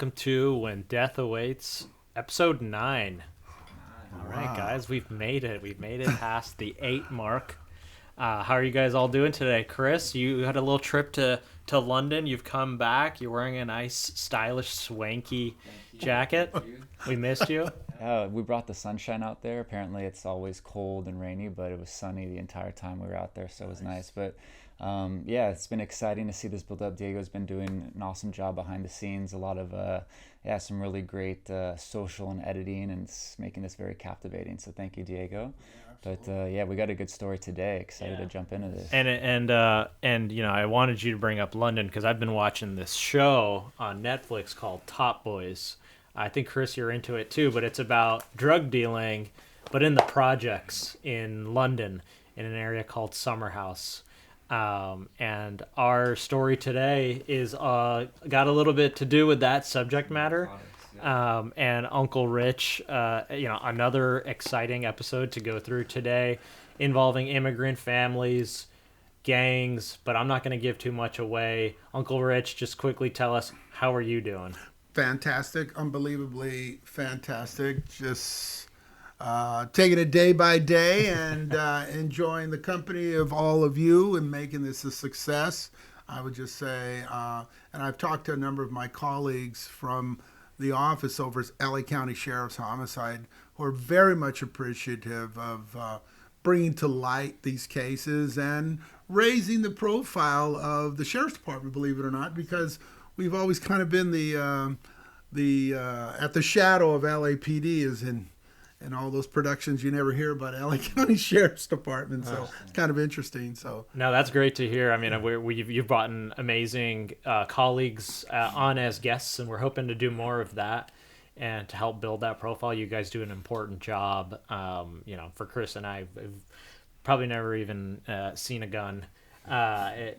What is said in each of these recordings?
welcome to When Death Awaits, episode 9. All right, guys, we've made it. We've made it past the 8 mark. How are you guys all doing today? Chris, you had a little trip to London. You've come back. You're wearing a nice, stylish, swanky jacket. We missed you. We brought the sunshine out there. Apparently it's always cold and rainy, but it was sunny the entire time we were out there, so it was nice. But it's been exciting to see this build up. Diego's been doing an awesome job behind the scenes. A lot of some really great social and editing, and it's making this very captivating. So thank you, Diego. But we got a good story today. Excited to jump into this. And you know, I wanted you to bring up London because I've been watching this show on Netflix called Top Boys. I think, Chris, you're into it too, but it's about drug dealing, but in the projects in London in an area called Summerhouse. And our story today is got a little bit to do with that subject matter. And Uncle Rich, another exciting episode to go through today involving immigrant families, gangs, but I'm not going to give too much away. Uncle Rich, just quickly tell us, how are you doing? Fantastic, unbelievably fantastic. Just taking it day by day and enjoying the company of all of you and making this a success. I would just say, and I've talked to a number of my colleagues from the office over at LA County Sheriff's Homicide who are very much appreciative of bringing to light these cases and raising the profile of the Sheriff's Department, believe it or not, because we've always kind of been the at the shadow of LAPD is in all those productions you never hear about LA County Sheriff's Department. So it's kind of interesting. So no, that's great to hear. I mean, you've brought in amazing colleagues on as guests, and we're hoping to do more of that and to help build that profile. You guys do an important job. For Chris and I've probably never even seen a gun.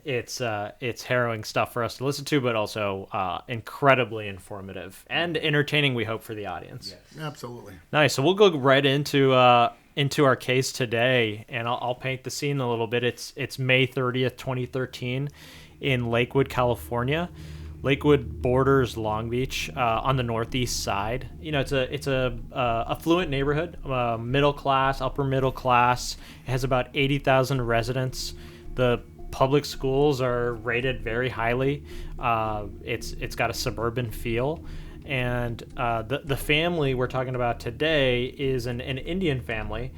It's harrowing stuff for us to listen to, but also incredibly informative and entertaining, we hope, for the audience. Yes. Absolutely. Nice. So we'll go right into our case today, and I'll paint the scene a little bit. It's May 30th, 2013 in Lakewood, California. Lakewood borders Long Beach on the northeast side. You know, it's a affluent neighborhood, middle class, upper middle class. It has about 80,000 residents. The public schools are rated very highly. It's got a suburban feel, and the family we're talking about today is an Indian family.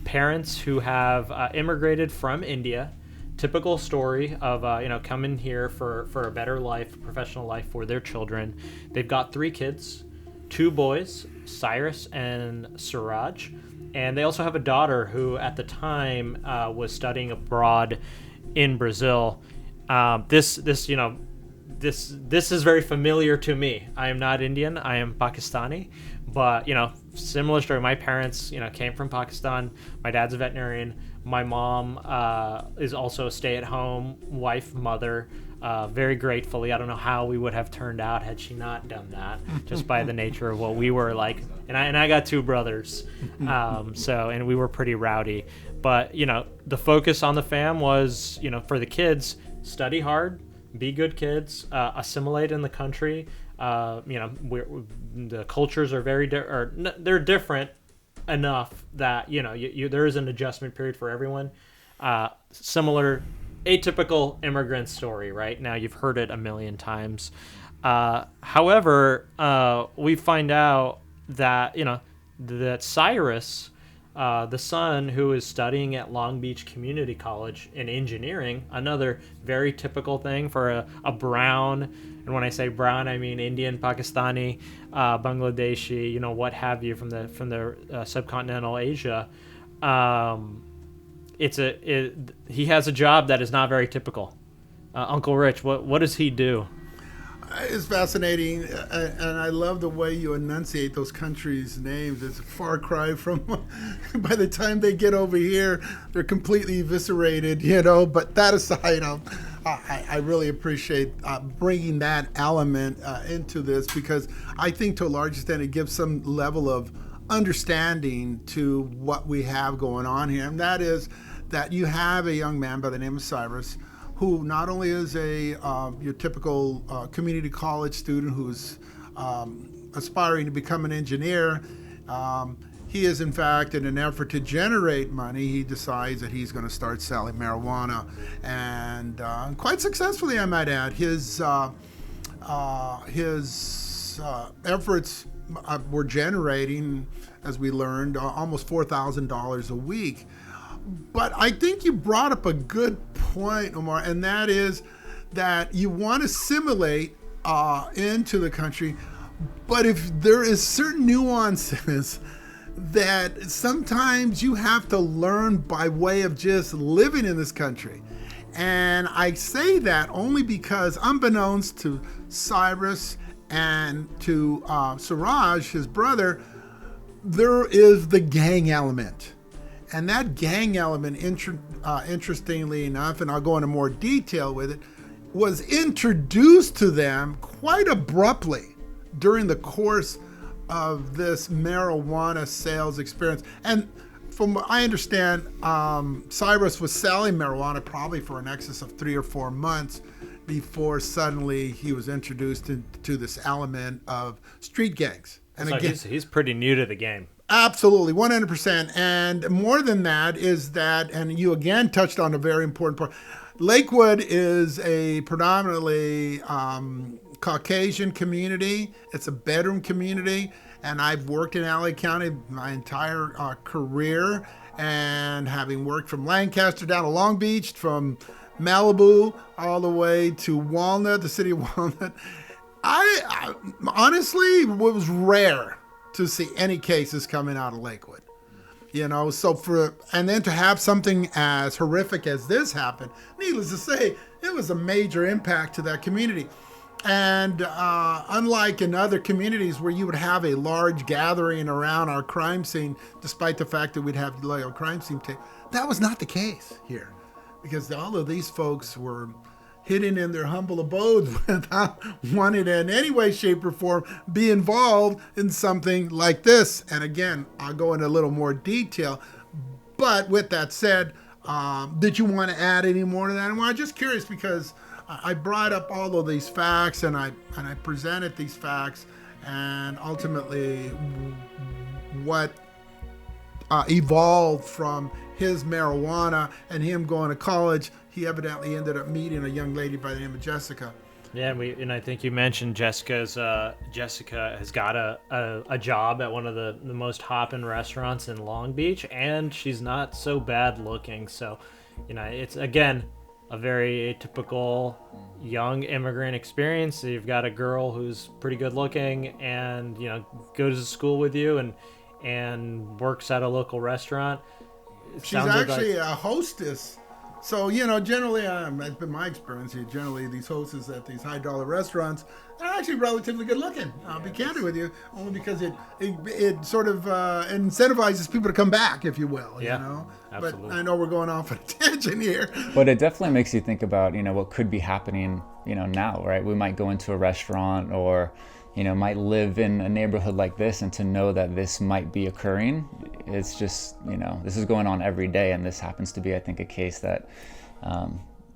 Parents who have immigrated from India. Typical story of coming here for a better life, professional life for their children. They've got 3 kids, 2 boys, Cyrus and Suraj, and they also have a daughter who at the time was studying abroad in Brazil. This is very familiar to me. I am not Indian. I am Pakistani, but similar story. My parents came from Pakistan. My dad's a veterinarian. My mom is also a stay-at-home wife, mother. Very gratefully, I don't know how we would have turned out had she not done that, just by the nature of what we were like. And I got 2 brothers, and we were pretty rowdy. But the focus on the fam was for the kids, study hard, be good kids, assimilate in the country. The cultures are they're different enough that there is an adjustment period for everyone. Similar, atypical immigrant story, right? Now you've heard it a million times. However, we find out that that Cyrus, the son who is studying at Long Beach Community College in engineering, another very typical thing for a brown, and when I say brown, I mean Indian, Pakistani, Bangladeshi, what have you, from the subcontinental Asia. He has a job that is not very typical. Uncle Rich, what does he do? It's fascinating, and I love the way you enunciate those countries' names. It's a far cry from, by the time they get over here, they're completely eviscerated, But that aside, I really appreciate bringing that element into this, because I think to a large extent it gives some level of understanding to what we have going on here. And that is that you have a young man by the name of Cyrus, who not only is your typical community college student who's aspiring to become an engineer. He is, in fact, in an effort to generate money, he decides that he's going to start selling marijuana, and quite successfully, I might add. His efforts were generating, as we learned, almost $4,000 a week. But I think you brought up a good point, Omar, and that is that you want to assimilate into the country, but if there is certain nuances that sometimes you have to learn by way of just living in this country. And I say that only because, unbeknownst to Cyrus and to Siraj, his brother, there is the gang element. And that gang element, interestingly enough, and I'll go into more detail with it, was introduced to them quite abruptly during the course of this marijuana sales experience. And from what I understand, Cyrus was selling marijuana probably for an excess of 3 or 4 months before suddenly he was introduced to this element of street gangs. And so again, he's pretty new to the game. Absolutely, 100%. And more than that is that, and you again touched on a very important part, Lakewood is a predominantly Caucasian community. It's a bedroom community, and I've worked in LA County my entire career, and having worked from Lancaster down to Long Beach, from Malibu all the way to Walnut, the city of Walnut, I honestly, it was rare to see any cases coming out of Lakewood. You know, so and then to have something as horrific as this happen, needless to say, it was a major impact to that community. And unlike in other communities where you would have a large gathering around our crime scene, despite the fact that we'd have a crime scene tape, that was not the case here, because all of these folks were hidden in their humble abodes without wanting to in any way, shape, or form be involved in something like this. And again, I'll go into a little more detail. But with that said, did you want to add any more to that? And I'm just curious because I brought up all of these facts and I presented these facts, and ultimately what evolved from his marijuana and him going to college, he evidently ended up meeting a young lady by the name of Jessica. Yeah, and I think you mentioned Jessica has got a job at one of the most hopping restaurants in Long Beach, and she's not so bad looking. So, you know, it's again a very atypical young immigrant experience. So you've got a girl who's pretty good looking, and you know, goes to school with you and works at a local restaurant. She's actually a hostess. So, you know, generally, that's been my experience here. Generally, these hostesses at these high-dollar restaurants are actually relatively good-looking. I'll be candid with you, only because it sort of incentivizes people to come back, if you will. Yeah, you know? absolutely. But I know we're going off on a tangent here. But it definitely makes you think about, you know, what could be happening, you know, now, right? We might go into a restaurant or, you know, might live in a neighborhood like this, and to know that this might be occurring, it's just, you know, this is going on every day, and this happens to be, I think, a case that,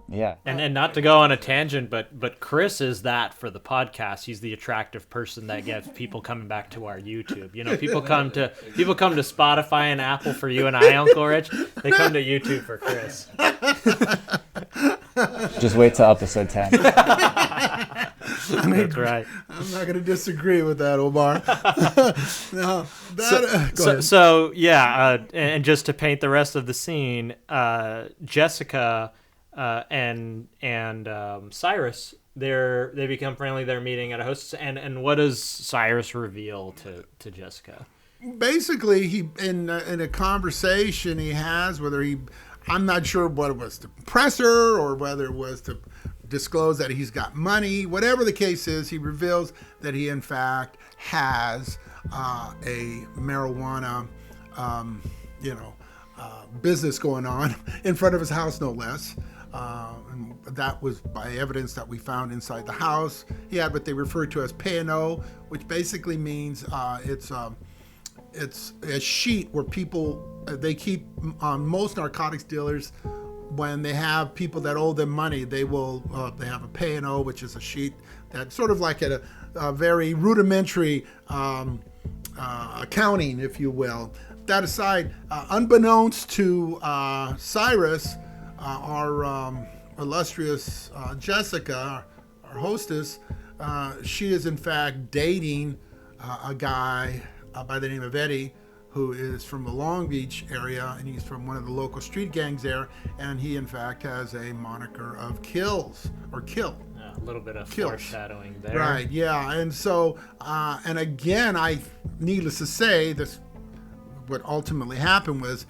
yeah. And not to go on a tangent, but Chris is that for the podcast. He's the attractive person that gets people coming back to our YouTube. You know, people come to Spotify and Apple for you and I, Uncle Rich. They come to YouTube for Chris. Just wait till episode 10. That's right. I'm not going to disagree with that, Omar. No, and just to paint the rest of the scene, Jessica and Cyrus, they become friendly. They're meeting at a hostess, and what does Cyrus reveal to Jessica? Basically, he in a conversation he has, I'm not sure what it was to impress her or whether it was to disclose that he's got money. Whatever the case is, he reveals that he in fact has a marijuana business going on in front of his house, no less. And that was by evidence that we found inside the house. He had what they refer to as P&O, which basically means it's a sheet where people, they keep, most narcotics dealers when they have people that owe them money, they have a pay and owe, which is a sheet that's sort of like a very rudimentary accounting, if you will. That aside, unbeknownst to Cyrus, our illustrious Jessica, our hostess, she is in fact dating a guy by the name of Eddie, who is from the Long Beach area, and he's from one of the local street gangs there, and he in fact has a moniker of Kills, or Kill. A little bit of Kills. foreshadowing there. Right, yeah, and so, and again, needless to say, this, what ultimately happened was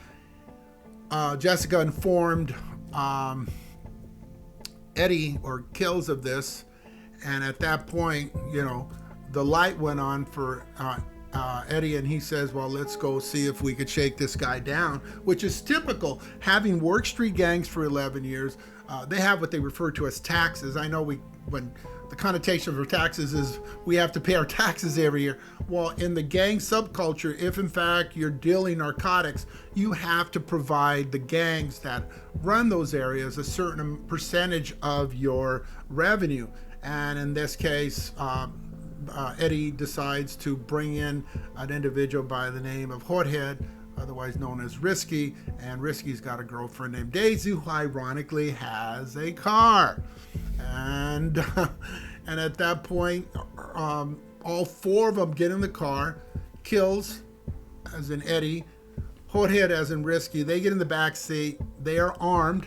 Jessica informed Eddie or Kills of this, and at that point, the light went on for Eddie, and he says, well, let's go see if we could shake this guy down, which is typical. Having worked street gangs for 11 years, they have what they refer to as taxes. I know when the connotation for taxes is we have to pay our taxes every year. Well, in the gang subculture, if in fact you're dealing narcotics, you have to provide the gangs that run those areas a certain percentage of your revenue. And in this case, Eddie decides to bring in an individual by the name of Hothead, otherwise known as Risky, and Risky's got a girlfriend named Daisy, who ironically has a car. And at that point, all four of them get in the car. Kills, as in Eddie, Hothead, as in Risky. They get in the back seat. They are armed,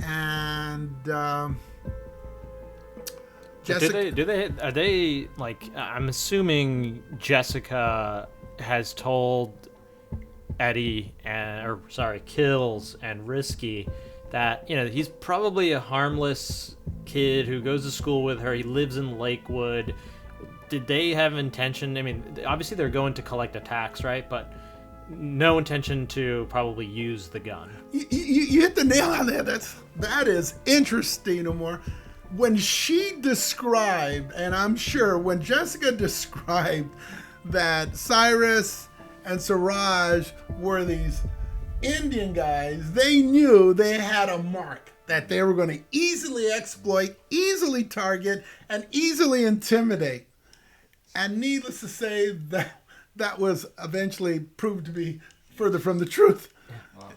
and Jessica. Are they like? I'm assuming Jessica has told Eddie Kills and Risky that he's probably a harmless kid who goes to school with her. He lives in Lakewood. Did they have intention? I mean, obviously they're going to collect a tax, right? But no intention to probably use the gun. You hit the nail on there. That is interesting, Omar. When she described, and I'm sure when Jessica described that Cyrus and Siraj were these Indian guys, they knew they had a mark that they were going to easily exploit, easily target, and easily intimidate. And needless to say, that was eventually proved to be further from the truth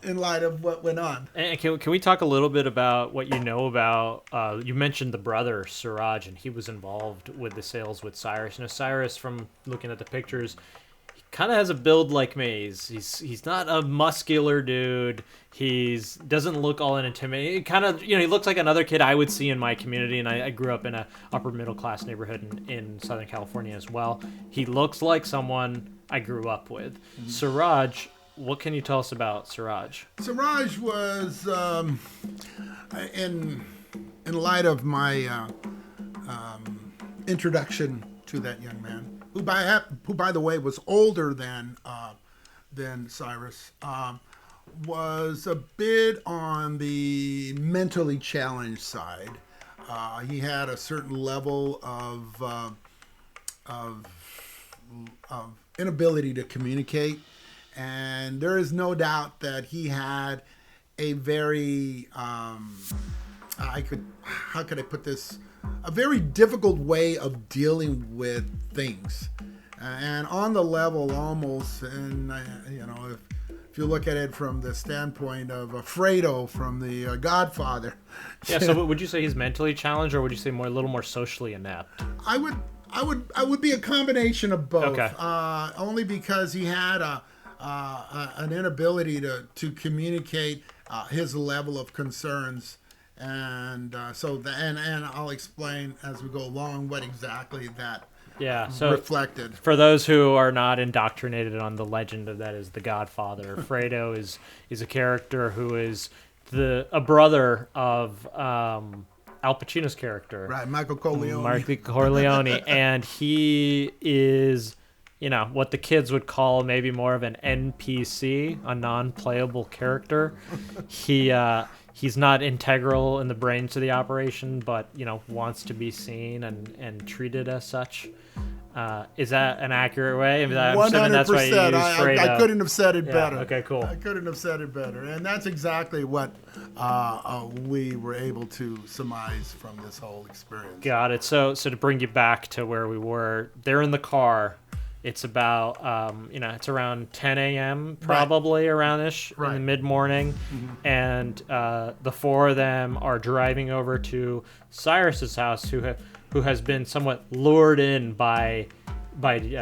in light of what went on. And can we talk a little bit about what you know about, you mentioned the brother, Siraj, and he was involved with the sales with Cyrus. Cyrus, from looking at the pictures, he kind of has a build like me. He's not a muscular dude. Doesn't look all intimidating. He kind of, he looks like another kid I would see in my community, and I grew up in a upper middle class neighborhood in Southern California as well. He looks like someone I grew up with. Mm-hmm. Siraj, what can you tell us about Siraj? Siraj was, in light of my introduction to that young man, who by the way was older than Cyrus, was a bit on the mentally challenged side. He had a certain level of inability to communicate. And there is no doubt that he had a very, how could I put this? A very difficult way of dealing with things. And on the level almost, and if you look at it from the standpoint of Fredo from the Godfather. Yeah, so would you say he's mentally challenged, or would you say a little more socially inept? I would be a combination of both. Okay. Only because he had an inability to communicate his level of concerns, and and I'll explain as we go along what exactly that reflected. For those who are not indoctrinated on the legend that is the Godfather, Fredo is a character who is a brother of Al Pacino's character, right? Michael Corleone. Michael Corleone, and he is, what the kids would call maybe more of an NPC, a non-playable character. He's not integral in the brains of the operation, but wants to be seen and treated as such. Is that an accurate way? I'm assuming 100%. that's why you use I couldn't have said it better. Okay, cool. I couldn't have said it better. And that's exactly what we were able to surmise from this whole experience. Got it. So to bring you back to where we were, they're in the car. It's about, it's around 10 a.m. probably around-ish in the mid-morning. Mm-hmm. And the four of them are driving over to Cyrus's house, who has been somewhat lured in by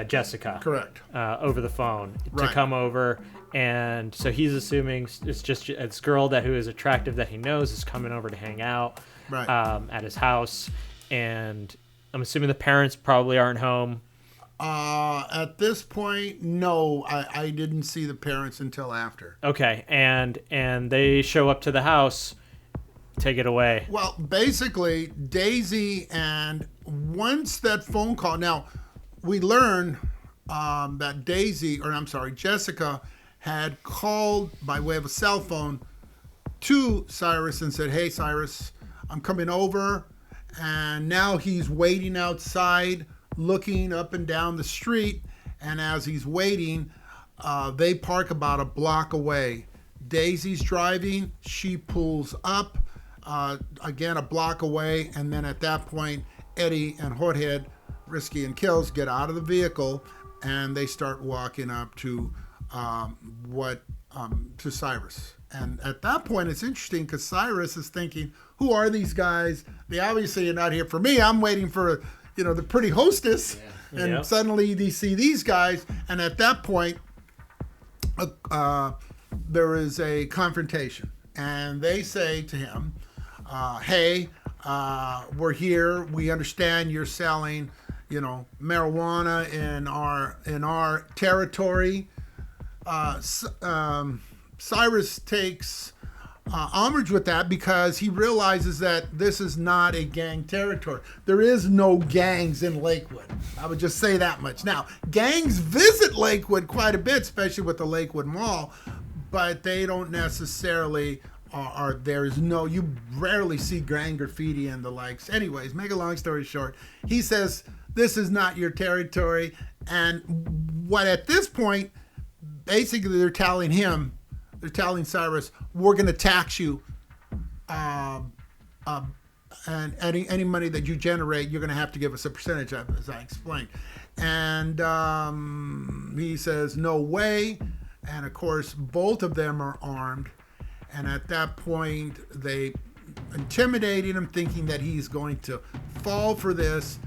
Jessica. Correct. Over the phone to come over. And so he's assuming it's just this girl who is attractive that he knows is coming over to hang out at his house. And I'm assuming the parents probably aren't home. At this point, no, I didn't see the parents until after. Okay, and they show up to the house. Take it away. Well, basically, Daisy, and once that phone call, now we learn that Jessica had called by way of a cell phone to Cyrus and said, "Hey, Cyrus, I'm coming over," and now he's waiting outside, looking up and down the street, and as he's waiting, they park about a block away. Daisy's driving, she pulls up, again a block away, and then at that point, Eddie and Hothead, Risky and Kills, get out of the vehicle, and they start walking up to to Cyrus. And at that point, it's interesting because Cyrus is thinking, who are these guys? They obviously are not here for me. I'm waiting for the pretty hostess, and suddenly they see these guys, and at that point, there is a confrontation, and they say to him, "Hey, we're here. We understand you're selling, marijuana in our territory." Cyrus takes umbrage with that because he realizes that this is not a gang territory. There is no gangs in Lakewood. I would just say that much. Now, gangs visit Lakewood quite a bit, especially with the Lakewood Mall, but they don't necessarily you rarely see gang graffiti and the likes. Anyways, make a long story short, he says, this is not your territory. And what at this point, basically they're telling Cyrus, we're going to tax you, and any money that you generate, you're going to have to give us a percentage of, as I explained. And he says, no way. And of course, both of them are armed. And at that point, they intimidated him, thinking that he's going to fall for this.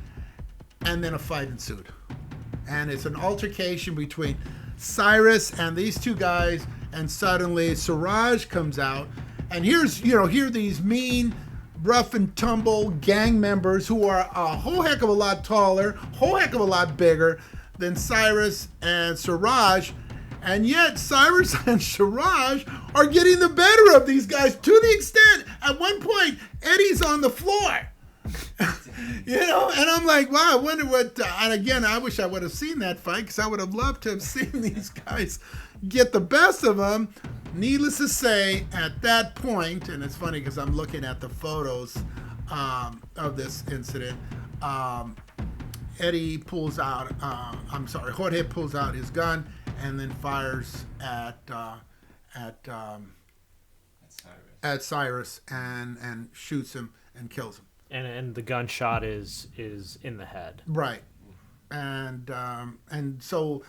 And then a fight ensued. And it's an altercation between Cyrus and these two guys, and suddenly Siraj comes out, and here these mean, rough and tumble gang members who are a whole heck of a lot taller, whole heck of a lot bigger than Cyrus and Siraj, and yet Cyrus and Siraj are getting the better of these guys to the extent at one point Eddie's on the floor. And I'm like, wow, I wonder what, and again, I wish I would have seen that fight because I would have loved to have seen these guys get the best of them. Needless to say, at that point, and it's funny because I'm looking at the photos of this incident, Eddie pulls out, Jorge pulls out his gun and then fires at Cyrus and shoots him and kills him. And the gunshot is in the head. Right. And so,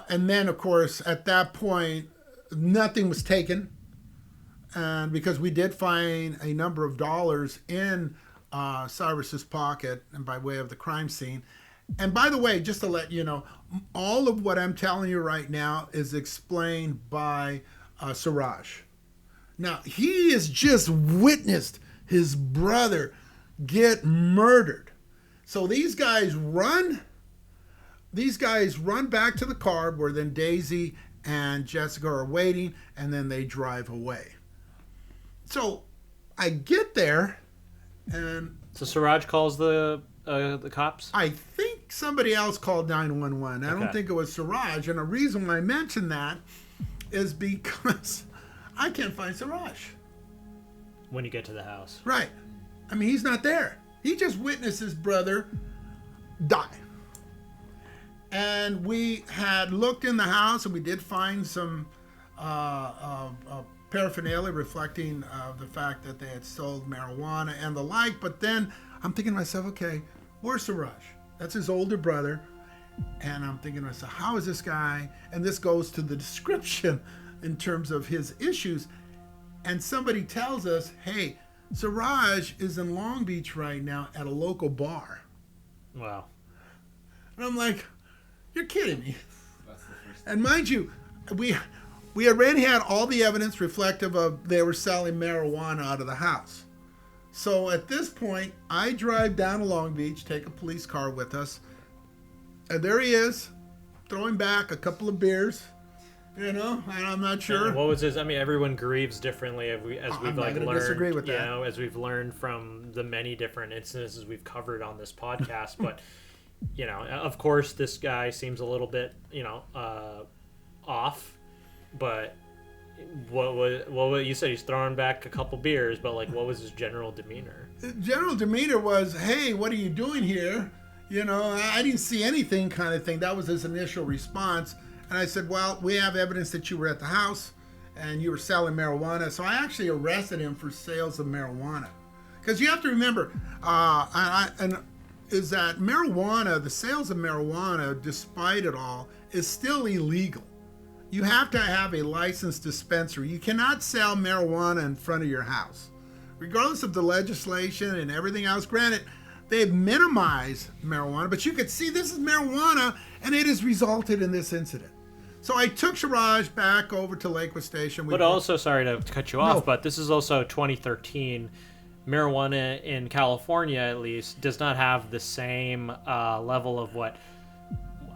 and then of course at that point, nothing was taken, and because we did find a number of dollars in Cyrus's pocket and by way of the crime scene. And by the way, just to let you know, all of what I'm telling you right now is explained by Siraj. Now, he has just witnessed his brother get murdered. So these guys run back to the car where then Daisy and Jessica are waiting, and then they drive away. So I get there, and so Siraj calls the cops? I think somebody else called 911. I don't think it was Siraj, and the reason why I mention that is because I can't find Siraj. When you get to the house. Right. I mean, he's not there. He just witnessed his brother die. And we had looked in the house, and we did find some paraphernalia reflecting the fact that they had sold marijuana and the like. But then I'm thinking to myself, okay, where's Siraj? That's his older brother. And I'm thinking to myself, how is this guy? And this goes to the description in terms of his issues. And somebody tells us, hey, Siraj is in Long Beach right now at a local bar. Wow. And I'm like, you're kidding me. And mind you, we already had all the evidence reflective of they were selling marijuana out of the house. So at this point, I drive down to Long Beach, take a police car with us, and there he is, throwing back a couple of beers, and I'm not sure. And what was his? I mean, everyone grieves differently as we've I'm like not gonna learned. disagree with that. As we've learned from the many different incidences we've covered on this podcast. But of course, this guy seems a little bit off. But what you said? He's throwing back a couple beers, but like, what was his general demeanor? The general demeanor was, "Hey, what are you doing here?" I didn't see anything, kind of thing. That was his initial response. And I said, well, we have evidence that you were at the house and you were selling marijuana. So I actually arrested him for sales of marijuana. Because you have to remember, is that marijuana, the sales of marijuana, despite it all, is still illegal. You have to have a licensed dispensary. You cannot sell marijuana in front of your house. Regardless of the legislation and everything else, granted, they've minimized marijuana, but you could see this is marijuana, and it has resulted in this incident. So I took Siraj back over to Lakewood Station. But also, sorry to cut you off, but this is also 2013. Marijuana in California, at least, does not have the same level of what,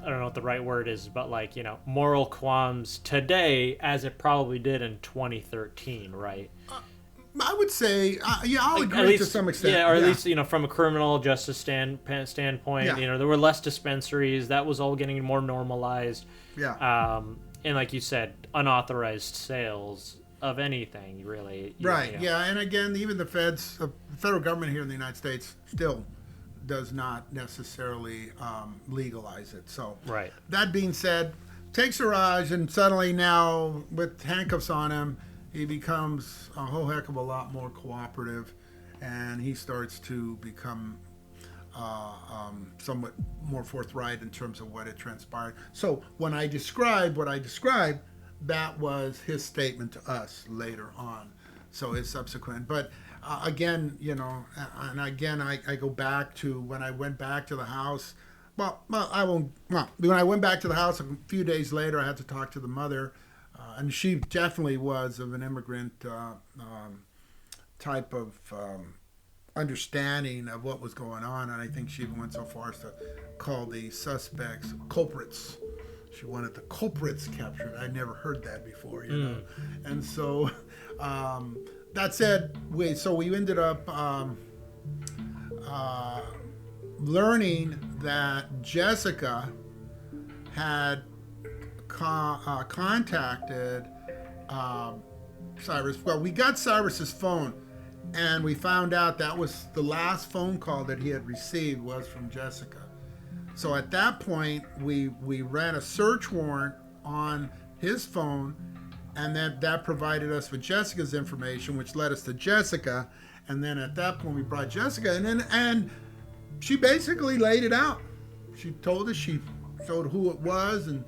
I don't know what the right word is, but like, moral qualms today as it probably did in 2013, right? I would say, I'll agree least, to some extent. Yeah, or at least, from a criminal justice standpoint, there were less dispensaries. That was all getting more normalized. Yeah. And like you said, unauthorized sales of anything, really. Right, yeah. And again, even the federal government here in the United States still does not necessarily legalize it. So, right. That being said, take Siraj, and suddenly now, with handcuffs on him, he becomes a whole heck of a lot more cooperative, and he starts to become somewhat more forthright in terms of what had transpired. So when I described what I described, that was his statement to us later on. So it's subsequent. But again, and again, I go back to when I went back to the house. Well, I won't. Well, when I went back to the house a few days later, I had to talk to the mother. And she definitely was of an immigrant type of understanding of what was going on. And I think she even went so far as to call the suspects culprits. She wanted the culprits captured. I'd never heard that before, And so that said, we ended up learning that Jessica had contacted Cyrus. Well, we got Cyrus's phone, and we found out that was the last phone call that he had received was from Jessica. So at that point, we ran a search warrant on his phone, and then that provided us with Jessica's information, which led us to Jessica. And then at that point, we brought Jessica, and she basically laid it out. She told us, she showed who it was, and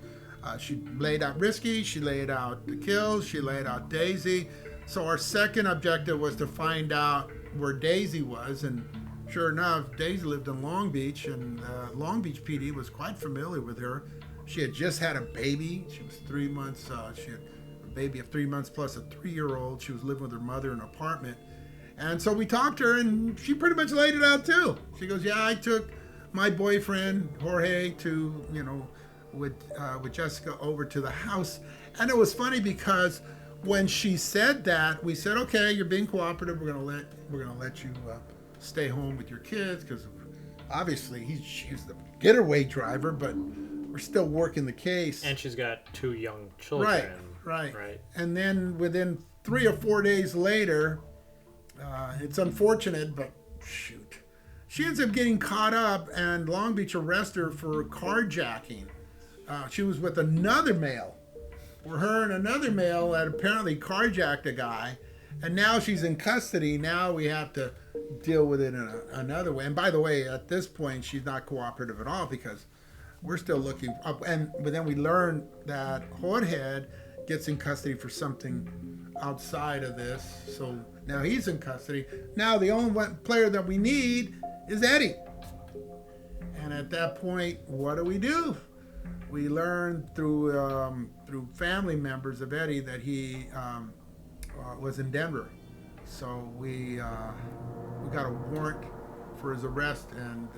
she laid out Risky, she laid out the kills, she laid out Daisy. So our second objective was to find out where Daisy was, and sure enough, Daisy lived in Long Beach, and Long Beach PD was quite familiar with her. She had just had a baby. She was 3 months. She had a baby of 3 months plus a 3-year-old. She was living with her mother in an apartment. And so we talked to her, and she pretty much laid it out too. She goes, yeah, I took my boyfriend, Jorge, to, with Jessica over to the house. And it was funny because when she said that, we said, okay, you're being cooperative. We're gonna let you stay home with your kids, because obviously she's the getaway driver, but we're still working the case. And she's got 2 young children. Right. And then within 3 or 4 days later, it's unfortunate, but shoot, she ends up getting caught up, and Long Beach arrested her for carjacking. she was with another male, where her and another male had apparently carjacked a guy, and now she's in custody. Now we have to deal with it in another way. And by the way, at this point, she's not cooperative at all because we're still looking up. But then we learn that Hothead gets in custody for something outside of this. So now he's in custody. Now the only player that we need is Eddie. And at that point, what do? We learn through family members of Eddie that he was in Denver. So we got a warrant for his arrest, and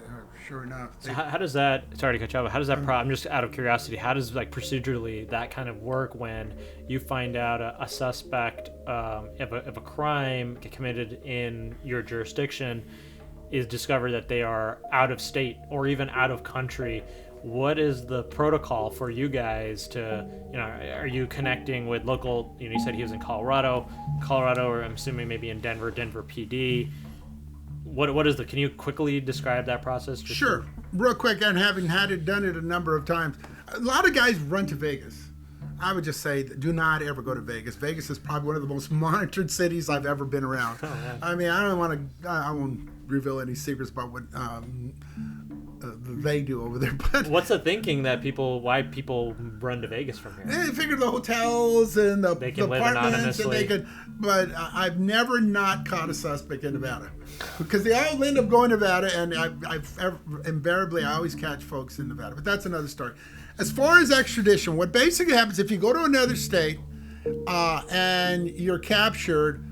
sure enough. So how does that? Sorry to cut you off. How does that? I'm just out of curiosity. How does like procedurally that kind of work when you find out a suspect of a crime committed in your jurisdiction is discovered that they are out of state or even out of country? What is the protocol for you guys to, are you connecting with local, you said he was in Colorado, or I'm assuming maybe in Denver PD. What is can you quickly describe that process? Sure. Real quick, and having done it a number of times, a lot of guys run to Vegas. I would just say, do not ever go to Vegas. Vegas is probably one of the most monitored cities I've ever been around. Oh, I mean, I won't reveal any secrets about what they do over there. But what's the thinking that why people run to Vegas from here? They figure the hotels and the apartments, and they could. But I've never not caught a suspect in Nevada, because they all end up going to Nevada, and invariably I always catch folks in Nevada. But that's another story. As far as extradition, what basically happens if you go to another state and you're captured,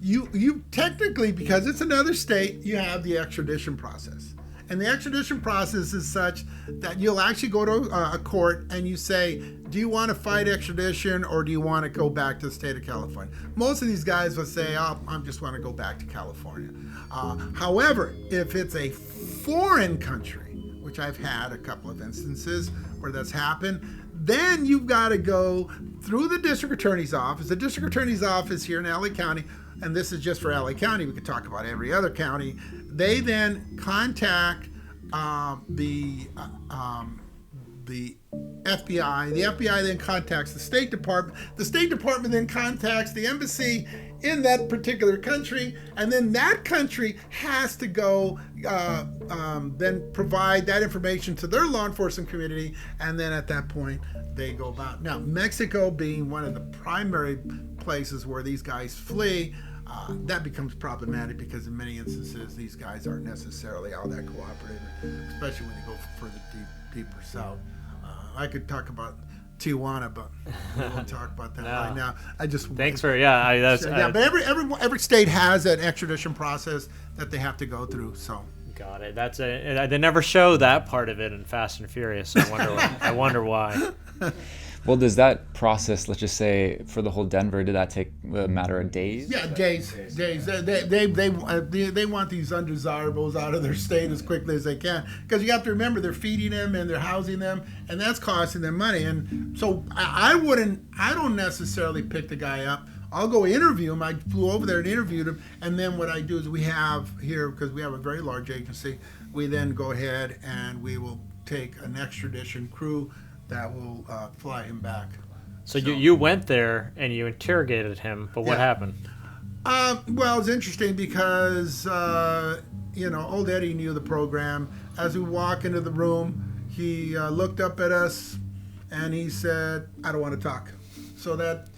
you technically, because it's another state, you have the extradition process. And the extradition process is such that you'll actually go to a court and you say, do you want to fight extradition or do you want to go back to the state of California? Most of these guys will say, oh, I just want to go back to California. However, if it's a foreign country, which I've had a couple of instances where that's happened, then you've got to go through the district attorney's office. The district attorney's office here in LA County, and this is just for LA County, we could talk about every other county. They then contact the FBI. The FBI then contacts the State Department. The State Department then contacts the embassy in that particular country, and then that country has to go then provide that information to their law enforcement community, and then at that point they go about. Now, Mexico being one of the primary places where these guys flee, that becomes problematic because in many instances these guys aren't necessarily all that cooperative, especially when you go further deeper south. I could talk about Tijuana, but we won't talk about that right now. Thanks for but every state has an extradition process that they have to go through. So got it. They never show that part of it in Fast and Furious. So I wonder why. Well, does that process, let's just say, for the whole Denver, did that take a matter of days? Yeah, days. They want these undesirables out of their state as quickly as they can, because you have to remember they're feeding them and they're housing them, and that's costing them money. And so I don't necessarily pick the guy up. I'll go interview him. I flew over there and interviewed him, and then what I do is we have here, because we have a very large agency, we then go ahead and we will take an extradition crew that will fly him back. So you went there and you interrogated him, but what happened? Well, it's interesting because, old Eddie knew the program. As we walk into the room, he looked up at us and he said, I don't want to talk. So that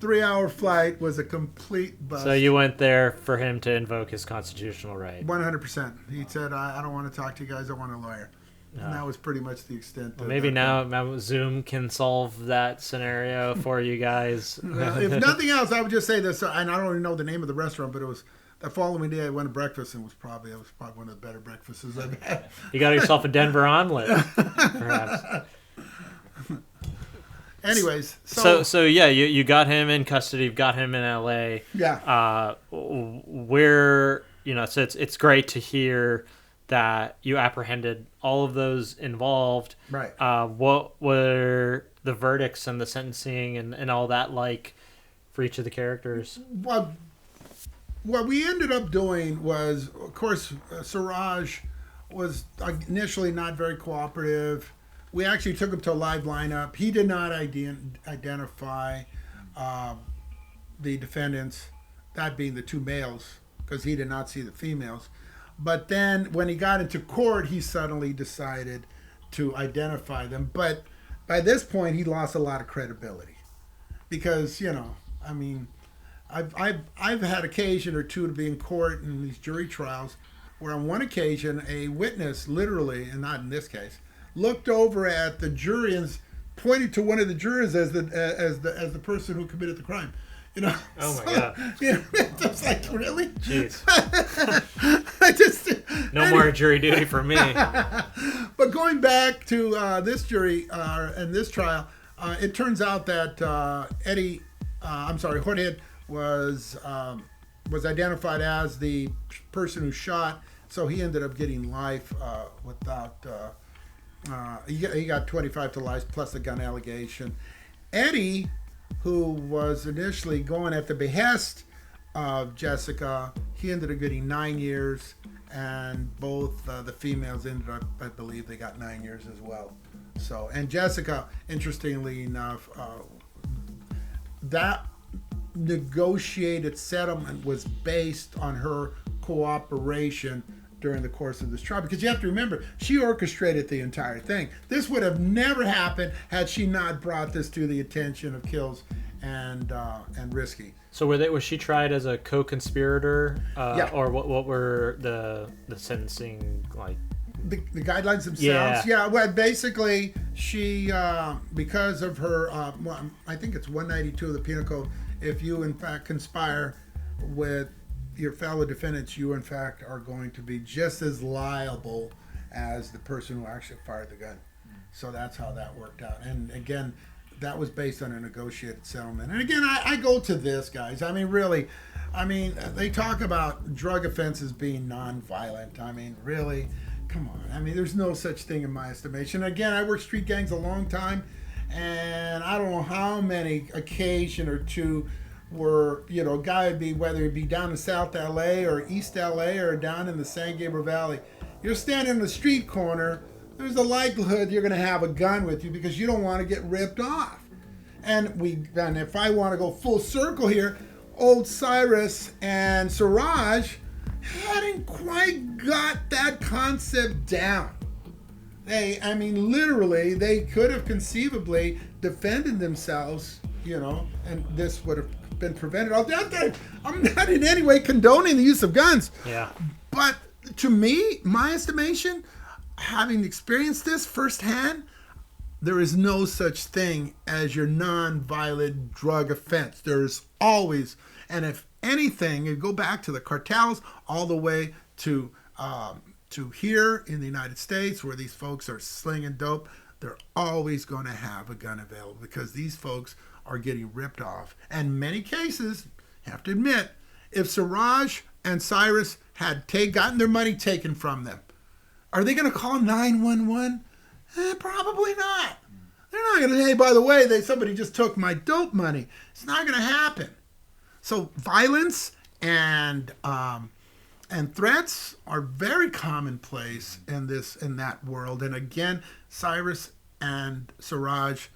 3-hour flight was a complete bust. So you went there for him to invoke his constitutional right? 100%. He said, I don't want to talk to you guys. I want a lawyer. And that was pretty much the extent. Well, maybe now Zoom can solve that scenario for you guys. Well, if nothing else, I would just say this, and I don't even know the name of the restaurant, but it was the following day I went to breakfast, and it was probably one of the better breakfasts I've had. You got yourself a Denver omelet, perhaps. Anyways, so yeah, you got him in custody, you've got him in LA. Yeah. Where so it's great to hear that you apprehended all of those involved. Right. What were the verdicts and the sentencing and all that like for each of the characters? Well, what we ended up doing was, of course, Siraj was initially not very cooperative. We actually took him to a live lineup. He did not identify the defendants, that being the two males, because he did not see the females. But then when he got into court, he suddenly decided to identify them. But by this point, he lost a lot of credibility because, I mean, I've had occasion or two to be in court in these jury trials where on one occasion a witness literally, and not in this case, looked over at the jury and pointed to one of the jurors as the person who committed the crime. Oh my God. It's like, really? Jeez. I just more jury duty for me. But going back to this jury and this trial, it turns out that Jorge was identified as the person who shot, so he ended up getting life without. He got 25 to life plus a gun allegation. Eddie, who was initially going at the behest of Jessica, he ended up getting 9 years, and both the females ended up, I believe, they got 9 years as well. So, and Jessica, interestingly enough, that negotiated settlement was based on her cooperation during the course of this trial, because you have to remember, she orchestrated the entire thing. This would have never happened had she not brought this to the attention of Kills and Risky. So was she tried as a co-conspirator, Yeah. or what were the sentencing like? The guidelines themselves? Yeah, well, basically, she, because of her, I think it's 192 of the Penal Code, if you, in fact, conspire with your fellow defendants, you, in fact, are going to be just as liable as the person who actually fired the gun. So that's how that worked out. And, again, that was based on a negotiated settlement. And, again, I go to this, guys. I mean, really, they talk about drug offenses being nonviolent. I mean, really? Come on. I mean, there's no such thing in my estimation. Again, I worked street gangs a long time, and I don't know how many occasion or two where, a guy would be, whether it be down in South LA or East LA or down in the San Gabriel Valley, you're standing in the street corner, there's a likelihood you're going to have a gun with you because you don't want to get ripped off. And if I want to go full circle here, old Cyrus and Siraj hadn't quite got that concept down. Literally, they could have conceivably defended themselves, and this would have been prevented. I'm not in any way condoning the use of guns. Yeah. But to me, my estimation, having experienced this firsthand, there is no such thing as your non-violent drug offense. There's always, and if anything, you go back to the cartels all the way to here in the United States where these folks are slinging dope, they're always going to have a gun available because these folks are getting ripped off. And in many cases, you have to admit, if Siraj and Cyrus had gotten their money taken from them, are they going to call 911? Probably not. They're not going to say, hey, by the way, somebody just took my dope money. It's not going to happen. So violence and threats are very commonplace in that world. And again, Cyrus and Siraj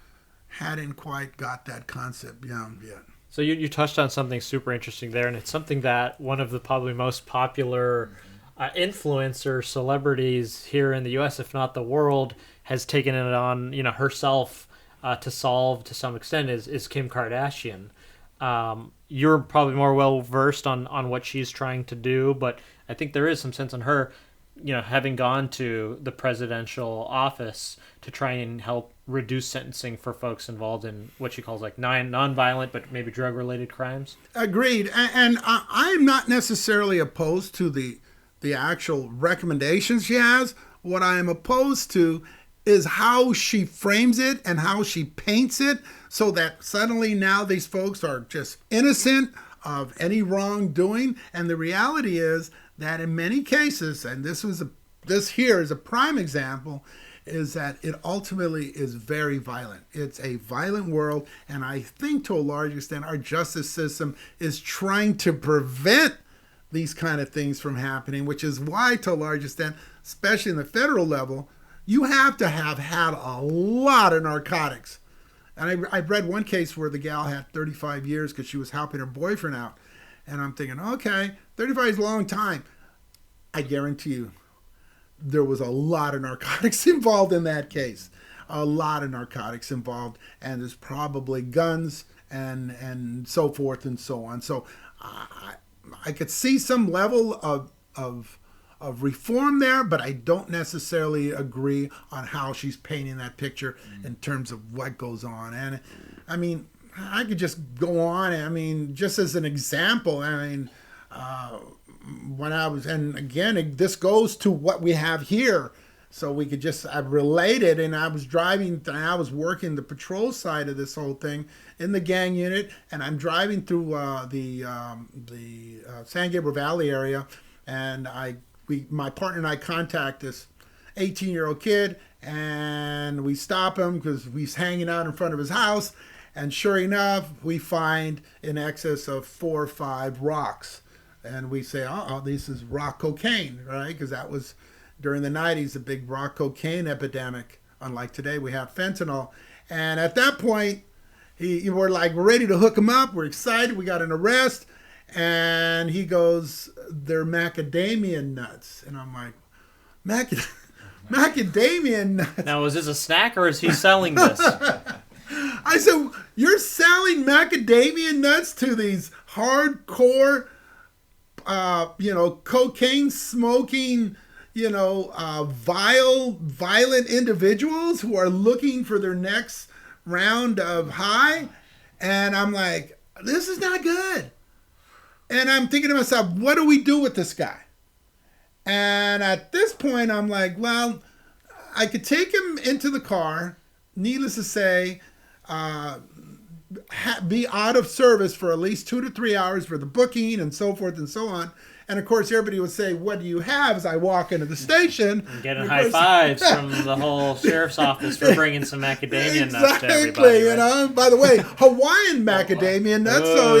hadn't quite got that concept down yet. So you touched on something super interesting there, and it's something that one of the probably most popular influencer celebrities here in the U.S., if not the world, has taken it on, herself to solve to some extent is Kim Kardashian. You're probably more well versed on what she's trying to do, but I think there is some sense on her, having gone to the presidential office to try and help reduce sentencing for folks involved in what she calls like non-violent but maybe drug-related crimes. Agreed. And I'm not necessarily opposed to the actual recommendations she has. What I am opposed to is how she frames it and how she paints it so that suddenly now these folks are just innocent of any wrongdoing. And the reality is that in many cases, and this here is a prime example, is that it ultimately is very violent. It's a violent world, and I think to a large extent our justice system is trying to prevent these kind of things from happening, which is why to a large extent, especially in the federal level, you have to have had a lot of narcotics. And I read one case where the gal had 35 years because she was helping her boyfriend out. And I'm thinking, okay, 35 is a long time. I guarantee you there was a lot of narcotics involved in that case. A lot of narcotics involved. And there's probably guns and so forth and so on. So I could see some level of reform there, but I don't necessarily agree on how she's painting that picture in terms of what goes on. And I mean, I could just go on. I mean, just as an example, I mean, when I was, and again, this goes to what we have here. So we could just relate it. And I was driving, and I was working the patrol side of this whole thing in the gang unit. And I'm driving through the San Gabriel Valley area. And my partner and I contact this 18-year-old kid. And we stop him because he's hanging out in front of his house. And sure enough, we find in excess of 4 or 5 rocks. And we say, oh, this is rock cocaine, right? Because that was during the 90s, a big rock cocaine epidemic. Unlike today, we have fentanyl. And at that point, we're like ready to hook him up. We're excited. We got an arrest. And he goes, they're macadamia nuts. And I'm like, macadamia nuts? Now, is this a snack or is he selling this? I said, you're selling macadamia nuts to these hardcore, cocaine smoking, violent individuals who are looking for their next round of high. And I'm like, this is not good. And I'm thinking to myself, what do we do with this guy? And at this point, I'm like, well, I could take him into the car, needless to say, be out of service for at least 2 to 3 hours for the booking and so forth and so on. And of course, everybody would say, what do you have? As I walk into the station. I'm getting high fives from the whole sheriff's office for bringing some macadamia nuts to everybody. Right? By the way, Hawaiian macadamia nuts. So,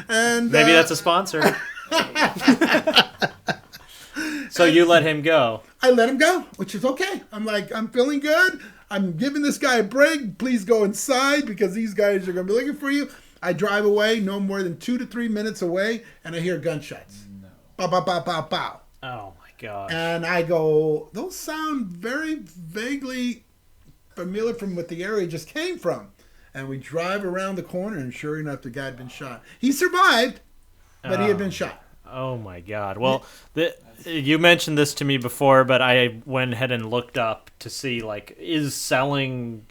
and maybe that's a sponsor. So you let him go. I let him go, which is okay. I'm like, I'm feeling good. I'm giving this guy a break. Please go inside because these guys are going to be looking for you. I drive away, no more than 2 to 3 minutes away, and I hear gunshots. No. Bow, bow, bow, bow, bow. Oh, my gosh. And I go, those sound very vaguely familiar from what the area just came from. And we drive around the corner, and sure enough, the guy had been shot. He survived, but he had been shot. Oh, my God. Well, you mentioned this to me before, but I went ahead and looked up to see, is selling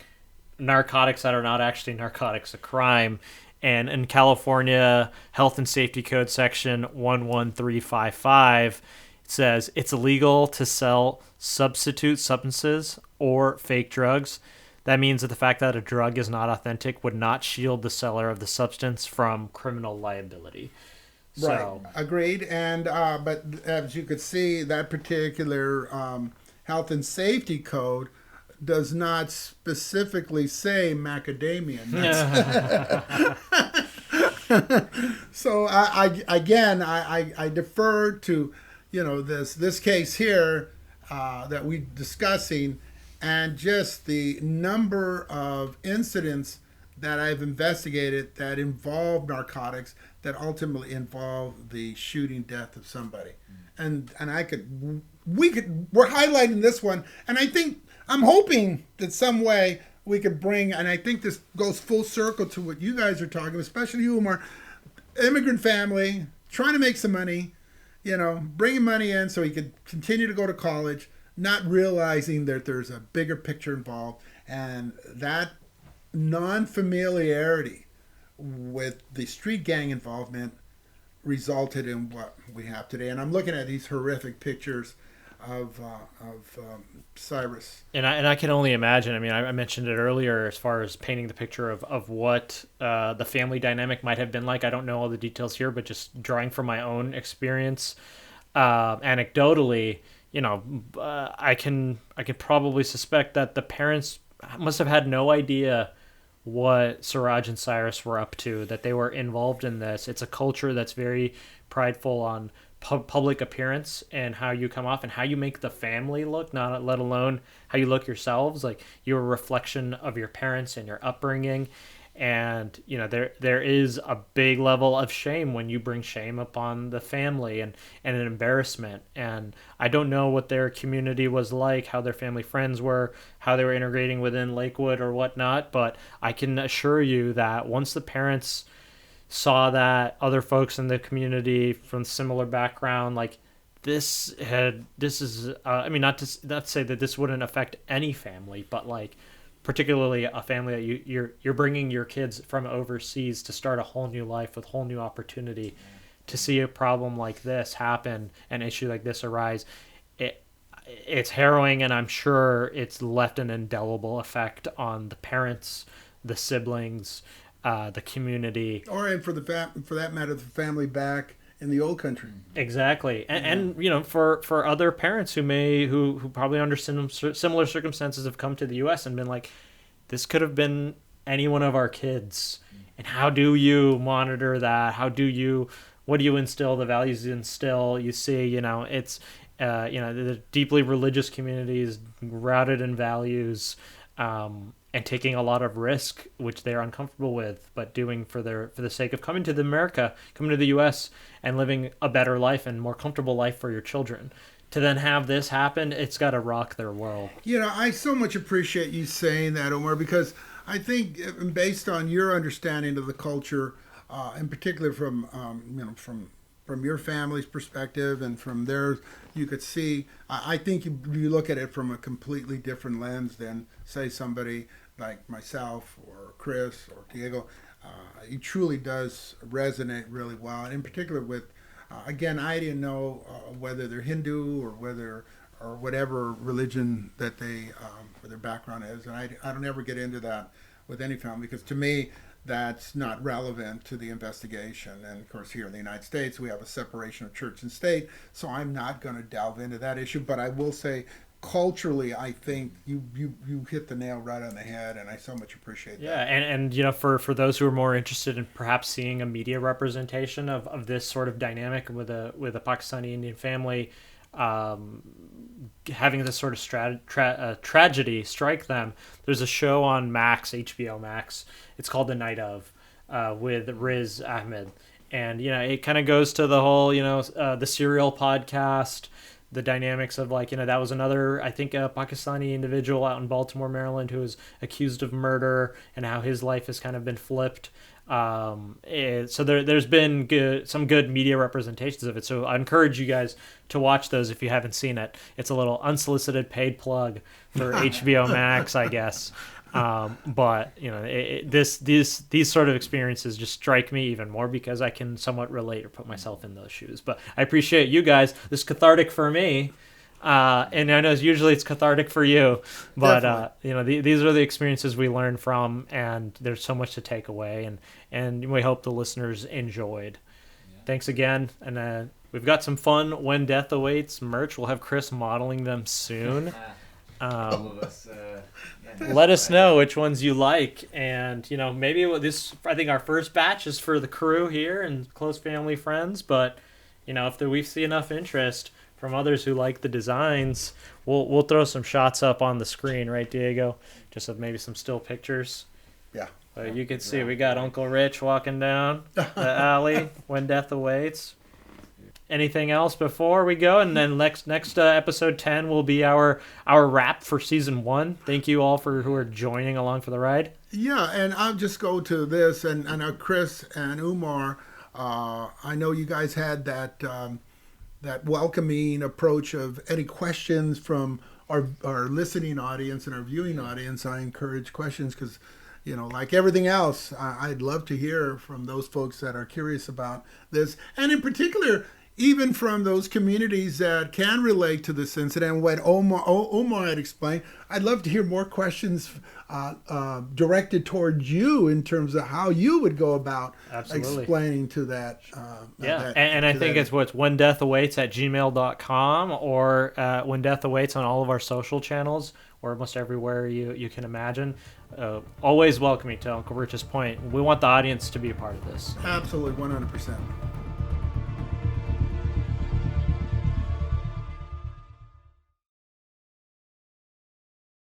narcotics that are not actually narcotics a crime? And in California Health and Safety Code section 11355, it says it's illegal to sell substitute substances or fake drugs. That means that the fact that a drug is not authentic would not shield the seller of the substance from criminal liability. Right, So, agreed. And but as you could see, that particular health and safety code does not specifically say macadamia nuts. So I defer to this case here that we're discussing, and just the number of incidents that I've investigated that involve narcotics that ultimately involve the shooting death of somebody. And we're highlighting this one, and I'm hoping that some way we could bring, and I think this goes full circle to what you guys are talking, especially you, Umar, immigrant family, trying to make some money, bringing money in so he could continue to go to college, not realizing that there's a bigger picture involved, and that non-familiarity with the street gang involvement resulted in what we have today. And I'm looking at these horrific pictures of Cyrus. And I can only imagine. I mean, I mentioned it earlier as far as painting the picture of what the family dynamic might have been like. I don't know all the details here, but just drawing from my own experience, anecdotally, I can probably suspect that the parents must have had no idea what Siraj and Cyrus were up to, that they were involved in this. It's a culture that's very prideful on public appearance and how you come off and how you make the family look, not let alone how you look yourselves. Like, you're a reflection of your parents and your upbringing. And there is a big level of shame when you bring shame upon the family, and an embarrassment. And I don't know what their community was like, how their family friends were, how they were integrating within Lakewood or whatnot, but I can assure you that once the parents saw that other folks in the community from similar background, like, this is I mean, not to say that this wouldn't affect any family, but like, particularly a family that you're bringing your kids from overseas to start a whole new life with whole new opportunity. To see a problem like this happen, an issue like this arise, it's harrowing, and I'm sure it's left an indelible effect on the parents, the siblings, the community, or and for that matter, the family back in the old country. Exactly. And for other parents who probably under similar circumstances have come to the US and been like, this could have been any one of our kids. And how do you monitor that? What do you instill, the values you instill? You see, it's the deeply religious communities rooted in values, and taking a lot of risk, which they're uncomfortable with, but doing for the sake of coming to the U.S. and living a better life and more comfortable life for your children. To then have this happen, it's got to rock their world. I so much appreciate you saying that, Omar, because I think, based on your understanding of the culture, in particular from your family's perspective and from theirs, you could see, I think you look at it from a completely different lens than, say, somebody like myself or Chris or Diego. It truly does resonate really well, and in particular with, again, I didn't know whether they're Hindu or whatever religion that they or their background is, and I don't ever get into that with any family, because to me that's not relevant to the investigation. And of course, here in the United States, we have a separation of church and state, so I'm not going to delve into that issue. But I will say, culturally, I think you hit the nail right on the head, and I so much appreciate that. Yeah, and for those who are more interested in perhaps seeing a media representation of this sort of dynamic with a Pakistani Indian family, having this sort of tragedy strike them, there's a show on Max, HBO Max. It's called The Night Of, with Riz Ahmed, and it kind of goes to the whole the Serial podcast. The dynamics of that was another, I think, a Pakistani individual out in Baltimore, Maryland, who was accused of murder, and how his life has kind of been flipped. So there's been some good media representations of it. So I encourage you guys to watch those if you haven't seen it. It's a little unsolicited paid plug for HBO Max, I guess. But these sort of experiences just strike me even more because I can somewhat relate or put myself in those shoes. But I appreciate you guys. This is cathartic for me, and I know usually it's cathartic for you. But these are the experiences we learn from, and there's so much to take away, and we hope the listeners enjoyed. Yeah. Thanks again, and we've got some fun When Death Awaits merch. We'll have Chris modeling them soon. All of us. Let us know which ones you like, and maybe I think our first batch is for the crew here and close family friends, but if we see enough interest from others who like the designs, we'll throw some shots up on the screen, right, Diego? Just of maybe some still pictures. Yeah. You can see we got Uncle Rich walking down the alley When Death Awaits. Anything else before we go? And then next episode 10 will be our wrap for season 1. Thank you all who are joining along for the ride. Yeah, and I'll just go to this, and Chris and Umar, I know you guys had that welcoming approach of any questions from our listening audience and our viewing audience. I encourage questions because, like everything else, I'd love to hear from those folks that are curious about this, and in particular, even from those communities that can relate to this incident, what Omar had explained, I'd love to hear more questions directed towards you in terms of how you would go about explaining to that. And I think it's when death awaits at gmail.com or when death awaits on all of our social channels or almost everywhere you can imagine. Always welcoming to Uncle Rich's point. We want the audience to be a part of this. Absolutely, 100%.